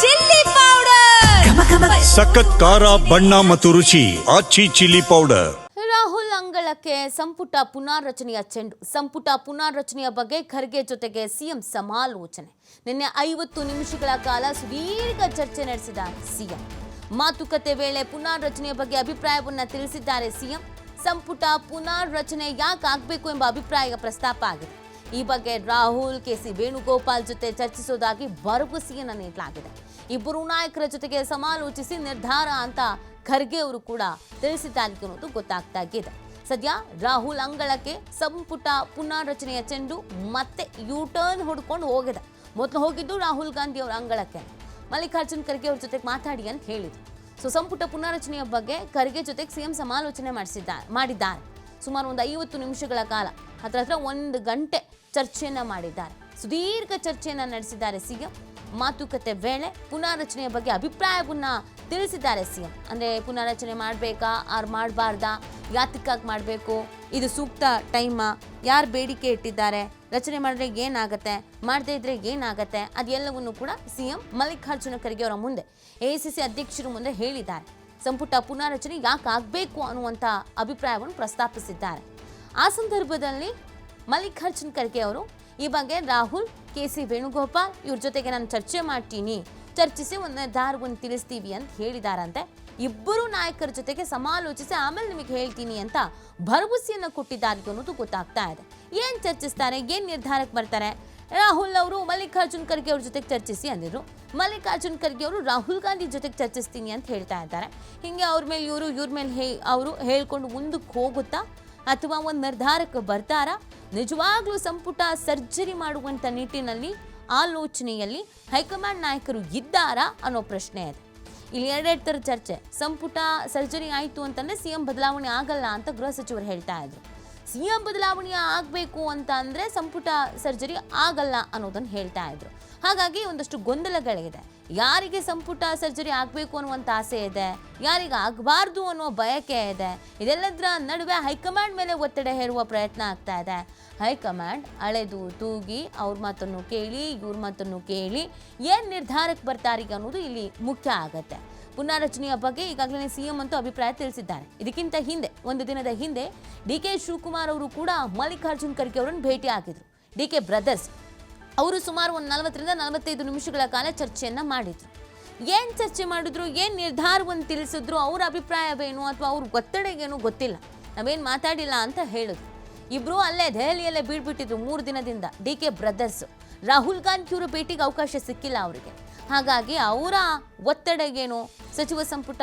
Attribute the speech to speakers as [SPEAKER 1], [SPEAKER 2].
[SPEAKER 1] Chilli powder,
[SPEAKER 2] ಸಖತ್ ಖಾರ ಬಣ್ಣ ಮತ್ತು ರುಚಿ ಆಚಿ ಚಿಲ್ಲಿ ಪೌಡರ್.
[SPEAKER 1] ರಾಹುಲ್ ಅಂಗಳಕ್ಕೆ ಸಂಪುಟ ಪುನಾರಚನೆಯ ಚೆಂಡು. ಸಂಪುಟ ಪುನಾರಚನೆಯ ಬಗ್ಗೆ ಖರ್ಗೆ ಜೊತೆಗೆ ಸಿಎಂ ಸಮಾಲೋಚನೆ. ನಿನ್ನೆ 50 ನಿಮಿಷಗಳ ಕಾಲ ಸುದೀರ್ಘ ಚರ್ಚೆ ನಡೆಸಿದ್ದಾರೆ ಸಿಎಂ. ಮಾತುಕತೆ ವೇಳೆ ಪುನಾರಚನೆಯ ಬಗ್ಗೆ ಅಭಿಪ್ರಾಯವನ್ನ ತಿಳಿಸಿದ್ದಾರೆ ಸಿಎಂ. ಸಂಪುಟ ಪುನಾರಚನೆ ಯಾಕೆ ಆಗಬೇಕು ಎಂಬ ಅಭಿಪ್ರಾಯ ಪ್ರಸ್ತಾಪ ಆಗಿದೆ. ಈ ಬಗ್ಗೆ ರಾಹುಲ್ ಕೆಸಿ ವೇಣುಗೋಪಾಲ್ ಜೊತೆ ಚರ್ಚಿಸುವುದಾಗಿ ಭರವಸೆಯನ್ನು ನೀಡಲಾಗಿದೆ. ಇಬ್ಬರು ನಾಯಕರ ಜೊತೆಗೆ ಸಮಾಲೋಚಿಸಿ ನಿರ್ಧಾರ ಅಂತ ಖರ್ಗೆ ಅವರು ಕೂಡ ತಿಳಿಸಿದ್ದಾರೆ ಅನ್ನೋದು ಗೊತ್ತಾಗ್ತಾ ಇದೆ. ಸದ್ಯ ರಾಹುಲ್ ಅಂಗಳಕ್ಕೆ ಸಂಪುಟ ಪುನಾರಚನೆಯ ಚೆಂಡು ಮತ್ತೆ ಯೂಟರ್ನ್ ಹೊಡ್ಕೊಂಡು ಹೋಗಿದೆ. ಮೊದಲು ಹೋಗಿದ್ದು ರಾಹುಲ್ ಗಾಂಧಿ ಅವರ ಅಂಗಳಕ್ಕೆ ಮಲ್ಲಿಕಾರ್ಜುನ್ ಖರ್ಗೆ ಅವ್ರ ಜೊತೆಗೆ ಮಾತಾಡಿ ಅಂತ ಹೇಳಿದ್ರು. ಸಂಪುಟ ಪುನಾರಚನೆಯ ಬಗ್ಗೆ ಖರ್ಗೆ ಜೊತೆಗೆ ಸಿಎಂ ಸಮಾಲೋಚನೆ ಮಾಡಿದ್ದಾರೆ. ಸುಮಾರು ಒಂದು 50 ನಿಮಿಷಗಳ ಕಾಲ, ಹತ್ರ 1 ಗಂಟೆ ಚರ್ಚೆಯನ್ನ ಮಾಡಿದ್ದಾರೆ. ಸುದೀರ್ಘ ಚರ್ಚೆಯನ್ನ ನಡೆಸಿದ್ದಾರೆ ಸಿಎಂ. ಮಾತುಕತೆ ವೇಳೆ ಪುನಾರಚನೆಯ ಬಗ್ಗೆ ಅಭಿಪ್ರಾಯವನ್ನ ತಿಳಿಸಿದ್ದಾರೆ ಸಿಎಂ. ಅಂದರೆ ಪುನಾರಚನೆ ಮಾಡಬೇಕಾ ಆರ್ ಮಾಡಬಾರ್ದಾ, ಯಾತಕ್ಕಾಗಿ ಮಾಡಬೇಕು, ಇದು ಸೂಕ್ತ ಟೈಮಾ, ಯಾರು ಬೇಡಿಕೆ ಇಟ್ಟಿದ್ದಾರೆ, ರಚನೆ ಮಾಡಿದ್ರೆ ಏನಾಗುತ್ತೆ, ಮಾಡದೇ ಇದ್ರೆ ಏನಾಗುತ್ತೆ, ಅದೆಲ್ಲವನ್ನು ಕೂಡ ಸಿಎಂ ಮಲ್ಲಿಕಾರ್ಜುನ ಖರ್ಗೆ ಅವರ ಮುಂದೆ ಎಐಸಿಸಿ ಅಧ್ಯಕ್ಷರ ಮುಂದೆ ಹೇಳಿದ್ದಾರೆ. ಸಂಪುಟ ಪುನಾರಚನೆ ಯಾಕೆ ಆಗಬೇಕು ಅನ್ನುವಂಥ ಅಭಿಪ್ರಾಯವನ್ನು ಪ್ರಸ್ತಾಪಿಸಿದ್ದಾರೆ. ಆ ಸಂದರ್ಭದಲ್ಲಿ ಮಲ್ಲಿಕಾರ್ಜುನ್ ಖರ್ಗೆ ಅವರು ಈ ಬಗ್ಗೆ ರಾಹುಲ್ ಕೆಸಿ ವೇಣುಗೋಪಾಲ್ ಇವ್ರ ಜೊತೆಗೆ ನಾನು ಚರ್ಚೆ ಮಾಡ್ತೀನಿ, ಚರ್ಚಿಸಿ ಒಂದು ನಿರ್ಧಾರವನ್ನು ತಿಳಿಸ್ತೀವಿ ಅಂತ ಹೇಳಿದಾರಂತೆ. ಇಬ್ಬರು ನಾಯಕರ ಜೊತೆಗೆ ಸಮಾಲೋಚಿಸಿ ಆಮೇಲೆ ನಿಮಗೆ ಹೇಳ್ತೀನಿ ಅಂತ ಭರವಸೆಯನ್ನು ಕೊಟ್ಟಿದ್ದಾರೆ ಅನ್ನೋದು ಗೊತ್ತಾಗ್ತಾ ಇದೆ. ಏನು ಚರ್ಚಿಸ್ತಾರೆ, ಏನು ನಿರ್ಧಾರಕ್ಕೆ ಬರ್ತಾರೆ? ರಾಹುಲ್ ಅವರು ಮಲ್ಲಿಕಾರ್ಜುನ್ ಖರ್ಗೆ ಅವ್ರ ಜೊತೆಗೆ ಚರ್ಚಿಸಿ ಅಂದಿದ್ರು. ಮಲ್ಲಿಕಾರ್ಜುನ್ ಖರ್ಗೆ ಅವರು ರಾಹುಲ್ ಗಾಂಧಿ ಜೊತೆಗೆ ಚರ್ಚಿಸ್ತೀನಿ ಅಂತ ಹೇಳ್ತಾ ಇದ್ದಾರೆ. ಹೀಗೆ ಅವ್ರ ಮೇಲೆ ಇವ್ರ ಮೇಲೆ ಅವರು ಹೇಳ್ಕೊಂಡು ಮುಂದಕ್ಕೆ ಹೋಗುತ್ತಾ ಅಥವಾ ಒಂದು ನಿರ್ಧಾರಕ್ಕೆ ಬರ್ತಾರಾ? ನಿಜವಾಗ್ಲೂ ಸಂಪುಟ ಸರ್ಜರಿ ಮಾಡುವಂಥ ನಿಟ್ಟಿನಲ್ಲಿ ಆಲೋಚನೆಯಲ್ಲಿ ಹೈಕಮಾಂಡ್ ನಾಯಕರು ಇದ್ದಾರಾ ಅನ್ನೋ ಪ್ರಶ್ನೆ ಇದೆ. ಇಲ್ಲಿ ಎರಡೆರಡು ಥರ ಚರ್ಚೆ. ಸಂಪುಟ ಸರ್ಜರಿ ಆಯಿತು ಅಂತಂದರೆ ಸಿಎಂ ಬದಲಾವಣೆ ಆಗಲ್ಲ ಅಂತ ಗೃಹ ಸಚಿವರು ಹೇಳ್ತಾ ಇದ್ರು. ಸಿಎಂ ಬದಲಾವಣೆ ಆಗಬೇಕು ಅಂತ ಅಂದರೆ ಸಂಪುಟ ಸರ್ಜರಿ ಆಗಲ್ಲ ಅನ್ನೋದನ್ನು ಹೇಳ್ತಾ ಇದ್ರು. ಹಾಗಾಗಿ ಒಂದಷ್ಟು ಗೊಂದಲಗಳಿದೆ. ಯಾರಿಗೆ ಸಂಪುಟ ಸರ್ಜರಿ ಆಗಬೇಕು ಅನ್ನುವಂಥ ಆಸೆ ಇದೆ, ಯಾರಿಗೆ ಆಗಬಾರ್ದು ಅನ್ನೋ ಬಯಕೆ ಇದೆ. ಇದೆಲ್ಲದರ ನಡುವೆ ಹೈಕಮಾಂಡ್ ಮೇಲೆ ಒತ್ತಡ ಹೇರುವ ಪ್ರಯತ್ನ ಆಗ್ತಾ ಇದೆ. ಹೈಕಮಾಂಡ್ ಅಳೆದು ತೂಗಿ ಅವ್ರ ಮಾತನ್ನು ಕೇಳಿ ಇವ್ರ ಮಾತನ್ನು ಕೇಳಿ ಏನು ನಿರ್ಧಾರಕ್ಕೆ ಬರ್ತಾರೆ ಅನ್ನೋದು ಇಲ್ಲಿ ಮುಖ್ಯ ಆಗತ್ತೆ. ಪುನಾರಚನೆಯ ಬಗ್ಗೆ ಈಗಾಗಲೇ ಸಿಎಂ ಅಂತೂ ಅಭಿಪ್ರಾಯ ತಿಳಿಸಿದ್ದಾರೆ. ಇದಕ್ಕಿಂತ ಹಿಂದೆ, ಒಂದು ದಿನದ ಹಿಂದೆ ಡಿಕೆ ಶಿವಕುಮಾರ್ ಅವರು ಕೂಡ ಮಲ್ಲಿಕಾರ್ಜುನ್ ಖರ್ಗೆ ಅವರನ್ನು ಭೇಟಿ ಆಗಿದ್ರು. ಡಿಕೆ ಬ್ರದರ್ಸ್ ಅವರು ಸುಮಾರು ಒಂದು 40ರಿಂದ 45 ನಿಮಿಷಗಳ ಕಾಲ ಚರ್ಚೆಯನ್ನು ಮಾಡಿದ್ರು. ಏನು ಚರ್ಚೆ ಮಾಡಿದ್ರು, ಏನು ನಿರ್ಧಾರವನ್ನು ತಿಳಿಸಿದ್ರು, ಅವ್ರ ಅಭಿಪ್ರಾಯವೇನು ಅಥವಾ ಅವ್ರ ಒತ್ತಡಗೇನು ಗೊತ್ತಿಲ್ಲ, ನಾವೇನು ಮಾತಾಡಿಲ್ಲ ಅಂತ ಹೇಳಿದ್ರು. ಇಬ್ಬರು ಅಲ್ಲೇ ದೆಹಲಿಯಲ್ಲೇ ಬೀಳ್ಬಿಟ್ಟಿದ್ರು 3 ದಿನದಿಂದ. ಡಿಕೆ ಬ್ರದರ್ಸ್ ರಾಹುಲ್ ಗಾಂಧಿಯವರ ಭೇಟಿಗೆ ಅವಕಾಶ ಸಿಕ್ಕಿಲ್ಲ ಅವರಿಗೆ. ಹಾಗಾಗಿ ಅವರ ಒತ್ತಡಗೇನು, ಸಚಿವ ಸಂಪುಟ